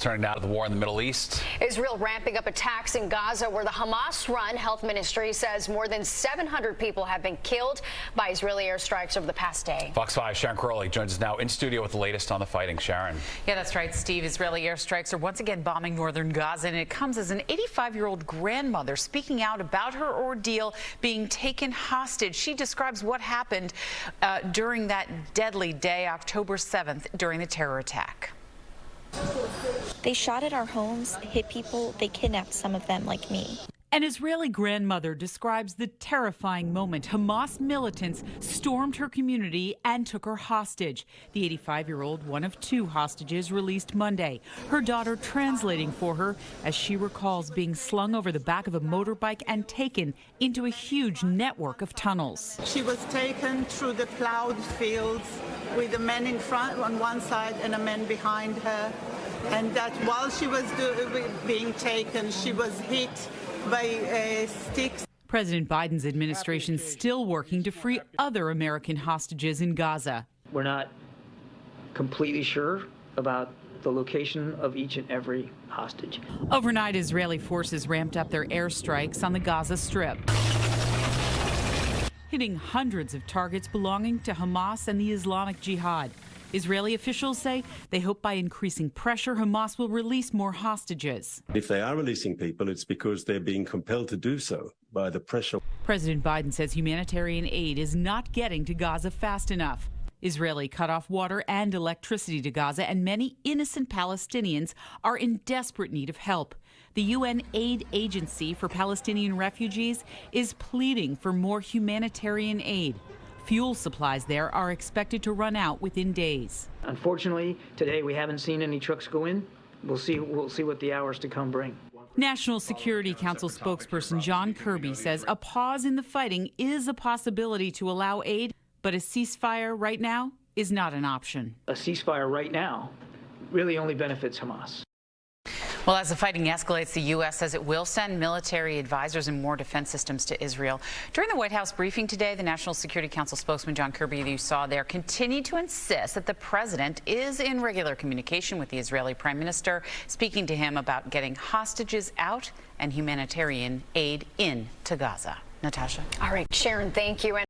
Turning now to the war in the Middle East. Israel ramping up attacks in Gaza, where the Hamas-run health ministry says more than 700 people have been killed by Israeli airstrikes over the past day. Fox 5's Sharon Crowley joins us now in studio with the latest on the fighting. Sharon. Yeah, that's right, Steve. Israeli airstrikes are once again bombing northern Gaza, and it comes as an 85-year-old grandmother speaking out about her ordeal being taken hostage. She describes what happened during that deadly day, October 7th, during the terror attack. They shot at our homes, hit people, they kidnapped some of them like me. An Israeli grandmother describes the terrifying moment Hamas militants stormed her community and took her hostage. The 85-year-old, one of two hostages released Monday, her daughter translating for her as she recalls being slung over the back of a motorbike and taken into a huge network of tunnels. She was taken through the plowed fields with a man in front on one side and a man behind her, and that while she was being taken, she was hit by sticks. President Biden's administration still working to free other American hostages in Gaza. We're not completely sure about the location of each and every hostage. Overnight, Israeli forces ramped up their airstrikes on the Gaza Strip, hitting hundreds of targets belonging to Hamas and the Islamic Jihad. Israeli officials say they hope by increasing pressure, Hamas will release more hostages. If they are releasing people, it's because they're being compelled to do so by the pressure. President Biden says humanitarian aid is not getting to Gaza fast enough. Israeli cut off water and electricity to Gaza, and many innocent Palestinians are in desperate need of help. The UN Aid Agency for Palestinian Refugees is pleading for more humanitarian aid. Fuel supplies there are expected to run out within days. Unfortunately, today we haven't seen any trucks go in. We'll see what the hours to come bring. National Security Council spokesperson John Kirby says a pause in the fighting is a possibility to allow aid, but a ceasefire right now is not an option. A ceasefire right now really only benefits Hamas. Well, as the fighting escalates, the U.S. says it will send military advisors and more defense systems to Israel. During the White House briefing today, the National Security Council spokesman John Kirby, that you saw there, continued to insist that the president is in regular communication with the Israeli prime minister, speaking to him about getting hostages out and humanitarian aid in to Gaza. Natasha. All right, Sharon, thank you.